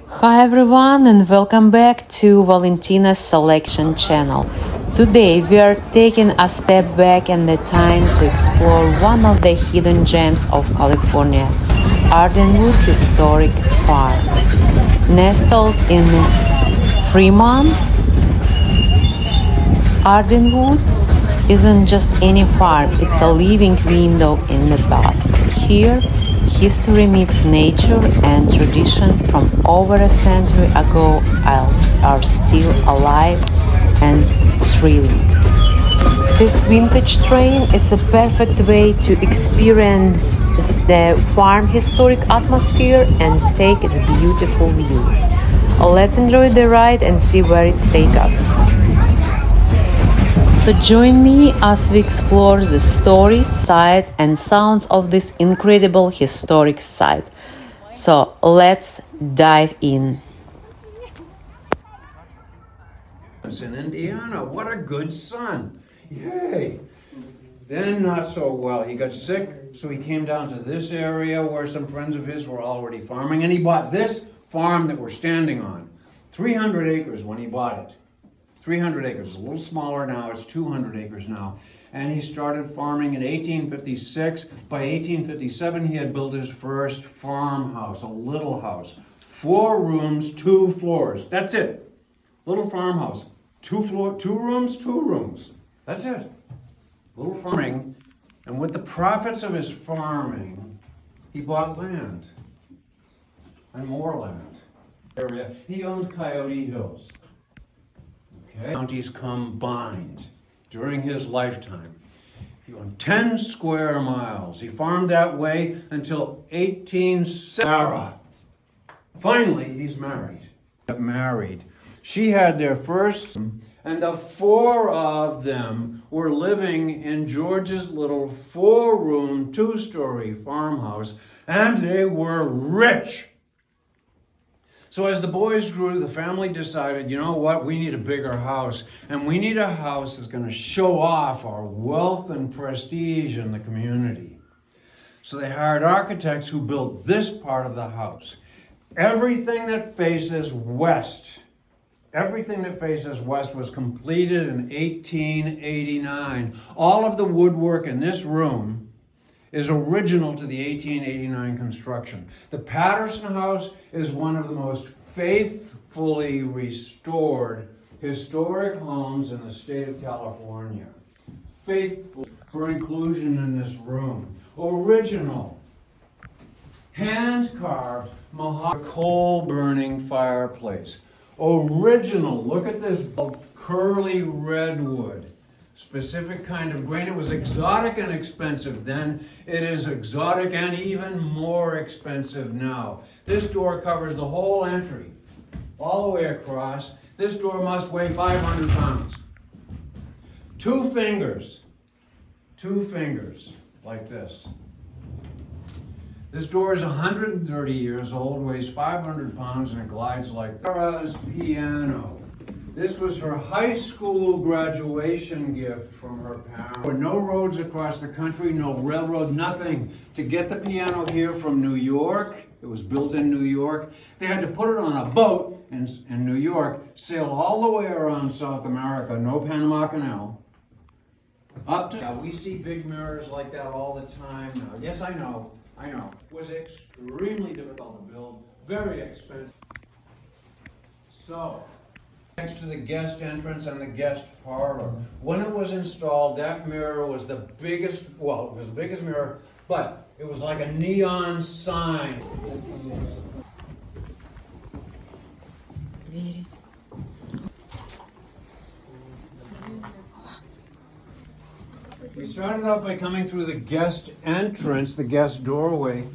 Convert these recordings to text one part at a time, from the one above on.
Hi everyone and welcome back to Valentina's Selection channel. Today we are taking a step back in the time to explore one of the hidden gems of California, Ardenwood Historic Farm. Nestled in Fremont, Ardenwood isn't just any farm, it's a living window in the past. Here, history meets nature and traditions from over a century ago are still alive and thrilling. This vintage train is a perfect way to experience the farm historic atmosphere and take its beautiful view. Let's enjoy the ride and see where it takes us. So join me as we explore the stories, sights, and sounds of this incredible historic site. So let's dive in. In Indiana, what a good son. Yay. Then not so well. He got sick, so he came down to this area where some friends of his were already farming, and he bought this farm that we're standing on. 300 acres when he bought it. 300 acres. It's a little smaller now. It's 200 acres now. And he started farming in 1856. By 1857, he had built his first farmhouse, a little house. 4 rooms, 2 floors. That's it. Little farmhouse. 2 rooms. That's it. Little farming. And with the profits of his farming, he bought land. And more land. Area. He owned Coyote Hills. Counties combined during his lifetime. He owned 10 square miles. He farmed that way until 1870. Finally, he's married. She had their first, and the 4 of them were living in George's little 4-room, 2-story farmhouse, and they were rich. So as the boys grew, the family decided, you know what, we need a bigger house. And we need a house that's going to show off our wealth and prestige in the community. So they hired architects who built this part of the house. Everything that faces west was completed in 1889. All of the woodwork in this room is original to the 1889 construction. The Patterson House is one of the most faithfully restored historic homes in the state of California. Faithful for inclusion in this room. Original, hand-carved mahogany coal-burning fireplace. Original, look at this curly redwood. Specific kind of grain. It was exotic and expensive then. It is exotic and even more expensive now. This door covers the whole entry, all the way across. This door must weigh 500 pounds. 2 fingers, like this. This door is 130 years old, weighs 500 pounds, and it glides like Sarah's piano. This was her high school graduation gift from her parents. There were no roads across the country, no railroad, nothing. To get the piano here from New York, it was built in New York, they had to put it on a boat in New York, sail all the way around South America, no Panama Canal. Now, we see big mirrors like that all the time now. Yes, I know. It was extremely difficult to build, very expensive. So, next to the guest entrance and the guest parlor. When it was installed, that mirror was the biggest, it was the biggest mirror, but it was like a neon sign. We started out by coming through the guest entrance, the guest doorway,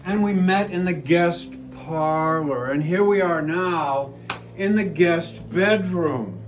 and we met in the guest parlor. And here we are now in the guest bedroom.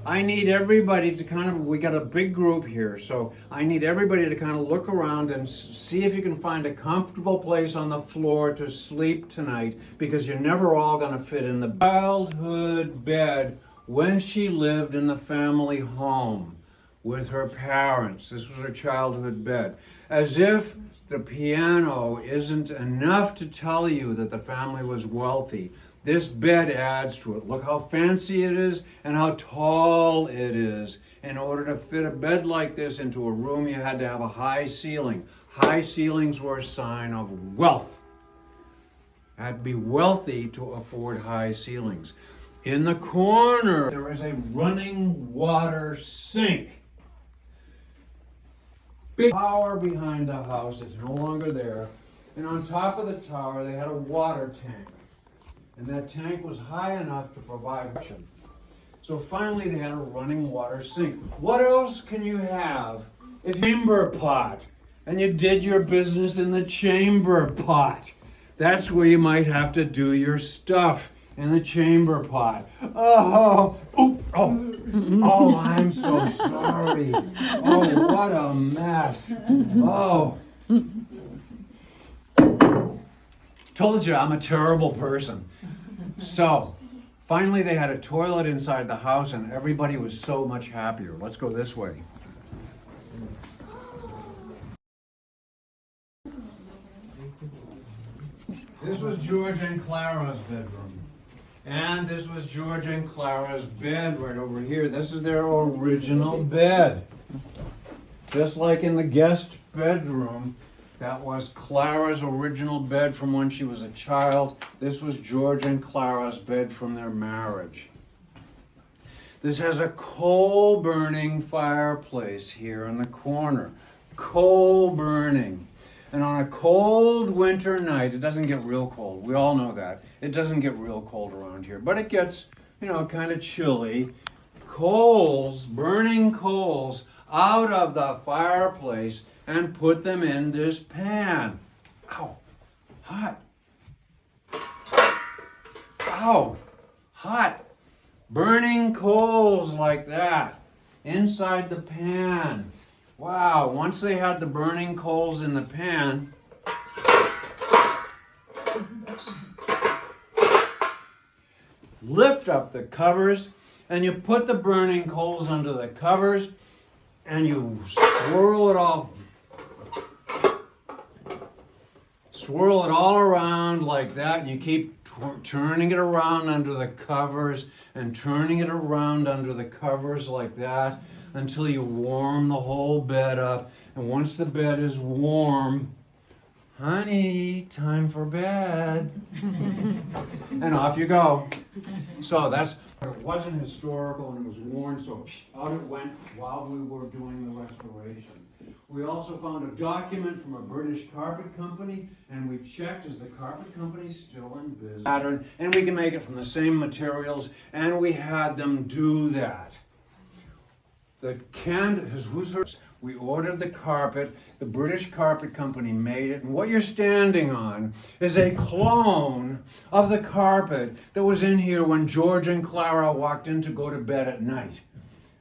I need everybody to we got a big group here, so I need everybody to look around and see if you can find a comfortable place on the floor to sleep tonight, because you're never all going to fit in the childhood bed when she lived in the family home. with her parents. This was her childhood bed. As if the piano isn't enough to tell you that the family was wealthy, this bed adds to it. Look how fancy it is and how tall it is. In order to fit a bed like this into a room, you had to have a high ceiling. High ceilings were a sign of wealth. You had to be wealthy to afford high ceilings. In the corner, there is a running water sink. Big tower behind the house, it's no longer there. And on top of the tower, they had a water tank. And that tank was high enough to provide water. So finally they had a running water sink. What else can you have if chamber pot? And you did your business in the chamber pot. That's where you might have to do your stuff, in the chamber pot. Oh, I'm so sorry. Oh, what a mess. Oh. Told you I'm a terrible person. So, finally they had a toilet inside the house and everybody was so much happier. Let's go this way. This was George and Clara's bedroom. And this was George and Clara's bed right over here. This is their original bed. Just like in the guest bedroom, that was Clara's original bed from when she was a child. This was George and Clara's bed from their marriage. This has a coal-burning fireplace here in the corner. Coal burning. And on a cold winter night, it doesn't get real cold. We all know that. It doesn't get real cold around here, but it gets, kind of chilly. Coals, burning coals, out of the fireplace and put them in this pan. Ow, hot. Ow, hot. Burning coals like that inside the pan. Wow, once they had the burning coals in the pan, lift up the covers and you put the burning coals under the covers and you swirl it all around like that, and you keep turning it around under the covers and turning it around under the covers like that until you warm the whole bed up. And once the bed is warm, honey, time for bed. And off you go. So it wasn't historical and it was worn, so out it went while we were doing the restoration. We also found a document from a British carpet company, and we checked, is the carpet company still in business? Pattern, and we can make it from the same materials, and we had them do that. We ordered the carpet, the British carpet company made it, and what you're standing on is a clone of the carpet that was in here when George and Clara walked in to go to bed at night.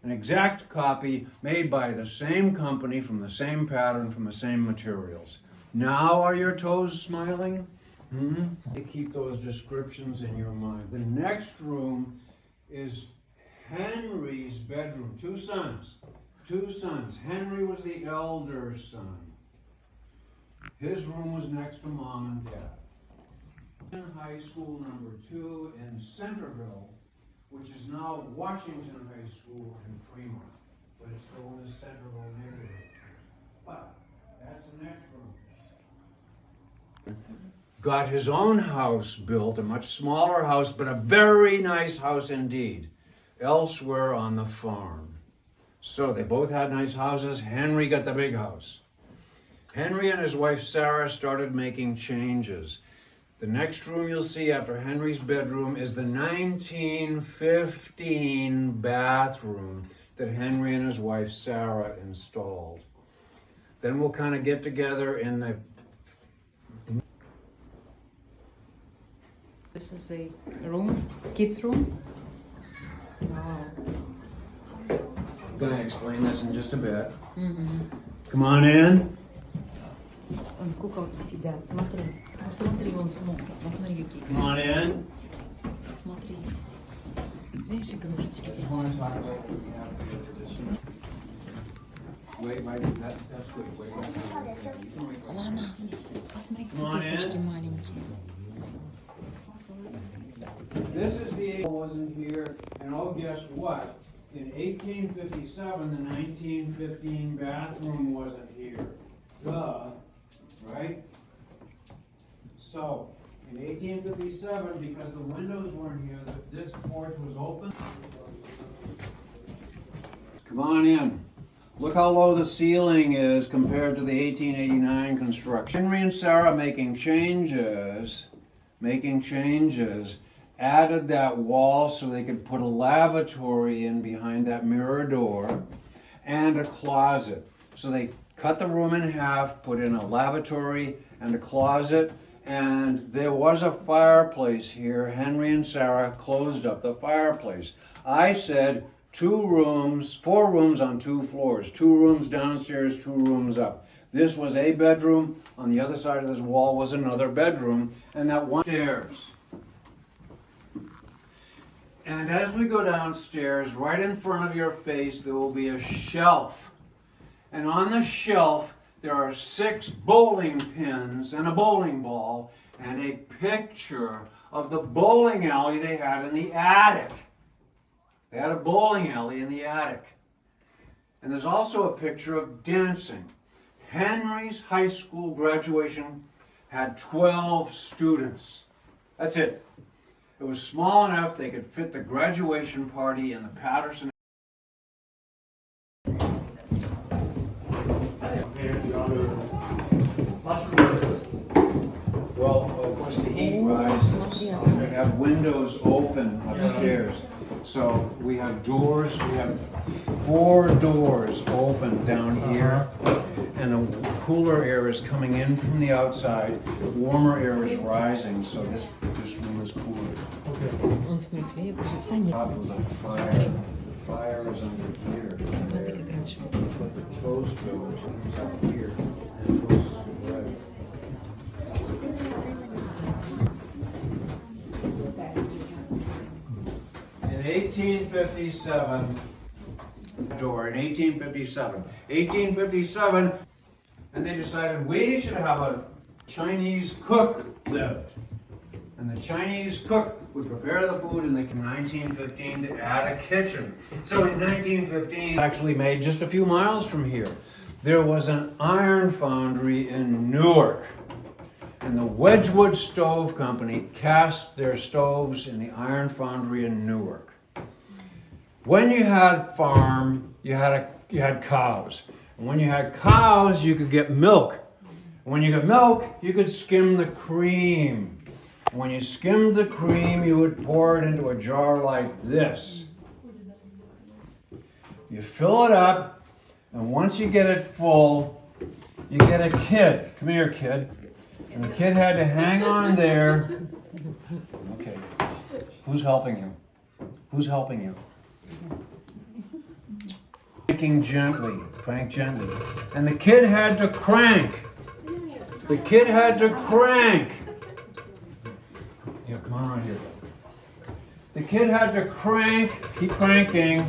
An exact copy made by the same company from the same pattern from the same materials. Now are your toes smiling? Keep those descriptions in your mind. The next room is Henry's bedroom. Two sons. Henry was the elder son. His room was next to Mom and Dad. In high school number 2 in Centerville, which is now Washington High School in Fremont, but it's still in the Centerville neighborhood. But that's the next room. Got his own house built, a much smaller house, but a very nice house indeed, elsewhere on the farm. So they both had nice houses. Henry got the big house. Henry and his wife Sarah started making changes. The next room you'll see after Henry's bedroom is the 1915 bathroom that Henry and his wife Sarah installed. Then we'll kind of get together in the... This is a room, kids' room. Wow. I'm going to explain this in just a bit. Come on in. Вон куколки сидят, смотри. Посмотри, вон смотрит. Посмотри, какие. Come on in. Смотри. Видишь игрушечки? That's good. Wait. Лана, посмотри, Come on какие пушки in. маленькие. This is the wasn't here, and oh, guess what? In 1857, the 1915 bathroom wasn't here. Duh, right? So, in 1857, because the windows weren't here, this porch was open. Come on in. Look how low the ceiling is compared to the 1889 construction. Henry and Sarah making changes, added that wall so they could put a lavatory in behind that mirror door and a closet. So they cut the room in half, put in a lavatory and a closet, and there was a fireplace here. Henry and Sarah closed up the fireplace. I said 4 rooms on 2 floors, 2 rooms downstairs, 2 rooms up. This was a bedroom. On the other side of this wall was another bedroom, and that one stairs. And as we go downstairs, right in front of your face, there will be a shelf. And on the shelf, there are 6 bowling pins and a bowling ball and a picture of the bowling alley they had in the attic. They had a bowling alley in the attic. And there's also a picture of dancing. Henry's high school graduation had 12 students. That's it. It was small enough they could fit the graduation party in the Patterson. Well, of course, the heat rises. We have windows open upstairs. So we have doors, we have 4 doors open down here. And the cooler air is coming in from the outside. Warmer air is rising, so this room is cooler. Он смехлее, будет встань. Top of the fire. The fire is under here. Смотри, как раньше. But the toaster, which is up here, and toast right. In 1857, door in 1857, and they decided we should have a Chinese cook live. And the Chinese cook would prepare the food in 1915 to add a kitchen. So in 1915, actually made just a few miles from here, there was an iron foundry in Newark. And the Wedgwood Stove Company cast their stoves in the iron foundry in Newark. When you had farm, you had cows. And when you had cows, you could get milk. When you got milk, you could skim the cream. When you skimmed the cream, you would pour it into a jar like this. You fill it up, and once you get it full, you get a kid. Come here, kid. And the kid had to hang on there. Okay. Who's helping you? Who's helping you? Cranking gently. Crank gently. And the kid had to crank. The kid had to crank. Yeah, come on around here. The kid had to crank, keep cranking,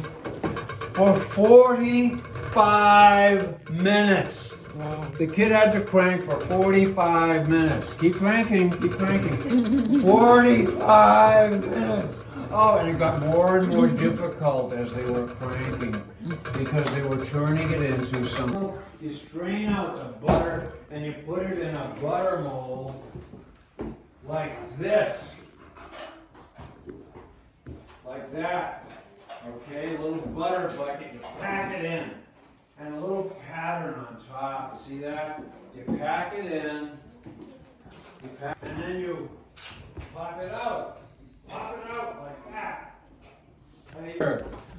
for 45 minutes. Wow. The kid had to crank for 45 minutes. Keep cranking, keep cranking. 45 minutes. Oh, and it got more and more difficult as they were cranking because they were turning it into some. You strain out the butter and you put it in a butter mold like this. Like that. Okay, a little butter bucket, you pack it in. And a little pattern on top. See that? You pack it in. And then you pop it out. Pop it out like that.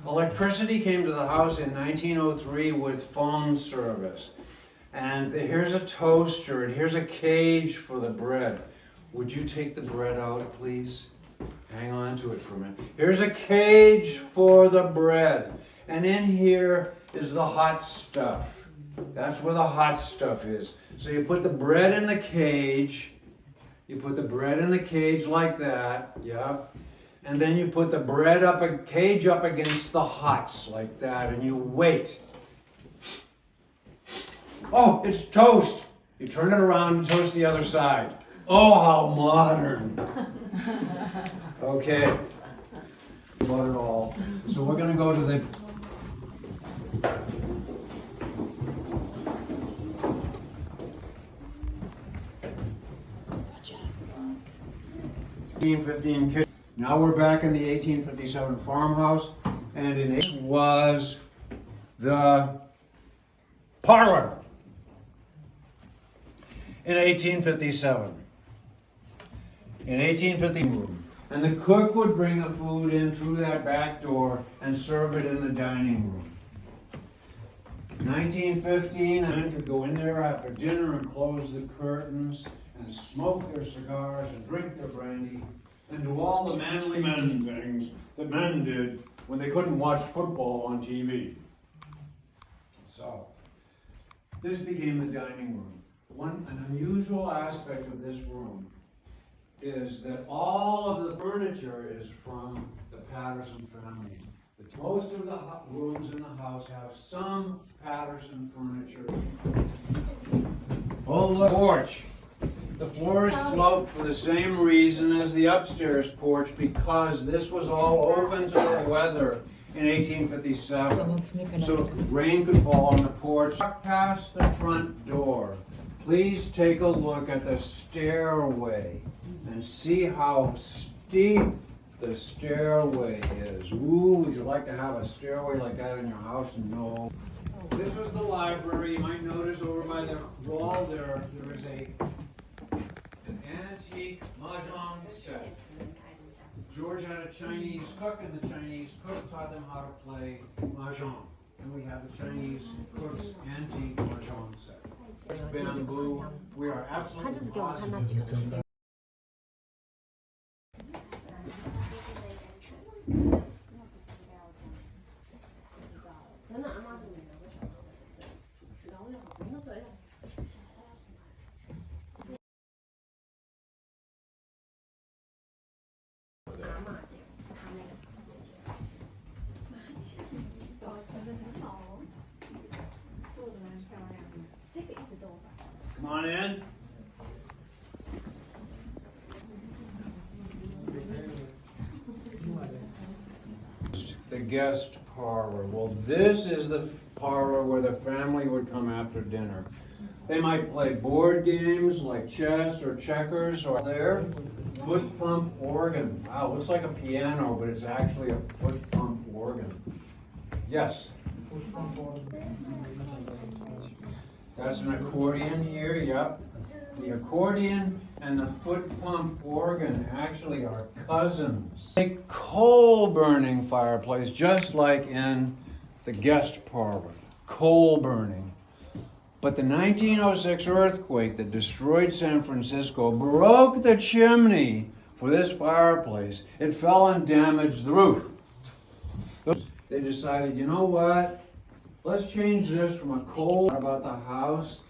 Electricity came to the house in 1903 with phone service. And here's a toaster and here's a cage for the bread. Would you take the bread out, please? Hang on to it for a minute. Here's a cage for the bread. And in here is the hot stuff. That's where the hot stuff is. So you put the bread in the cage. You put the bread in the cage like that. Yeah. And then you put the bread cage up against the hots like that, and you wait. Oh, it's toast. You turn it around and toast the other side. Oh, how modern. Okay. About it all. So we're going to go to the... kitchen. Now we're back in the 1857 farmhouse, and this was the parlor in 1857. In 1850, and the cook would bring the food in through that back door and serve it in the dining room. 1915, men could go in there after dinner and close the curtains and smoke their cigars and drink their brandy and do all the manly men things that men did when they couldn't watch football on TV. So, this became the dining room. An unusual aspect of this room is that all of the furniture is from the Patterson family. Most of the rooms in the house have some Patterson furniture. Oh, look, porch. The floor is sloped for the same reason as the upstairs porch, because this was all open to the weather in 1857. So rain could fall on the porch. Walk past the front door. Please take a look at the stairway and see how steep the stairway is. Ooh, would you like to have a stairway like that in your house? No. This was the library. You might notice over by the wall there is an antique mahjong set. George had a Chinese cook, and the Chinese cook taught them how to play mahjong. And we have the Chinese cook's antique mahjong set. There's bamboo. We are absolutely positive. Come on in. The guest parlor. Well, this is the parlor where the family would come after dinner. They might play board games like chess or checkers, or their foot pump organ. Wow, looks like a piano, but it's actually a foot pump organ. Yes? That's an accordion here, yep. The accordion and the foot pump organ actually are cousins. A coal burning fireplace, just like in the guest parlor. Coal burning. But the 1906 earthquake that destroyed San Francisco broke the chimney for this fireplace. It fell and damaged the roof. They decided, you know what? Let's change this from a coal about the house.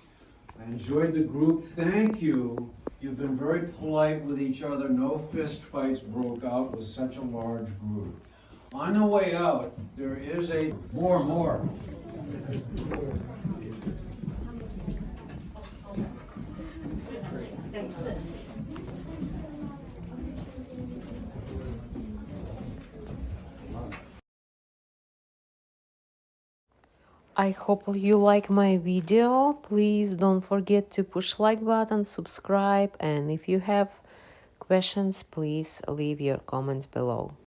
I enjoyed the group. Thank you. You've been very polite with each other. No fist fights broke out with such a large group. On the way out, there is a more. I hope you like my video. Please don't forget to push like button, subscribe, and if you have questions, please leave your comments below.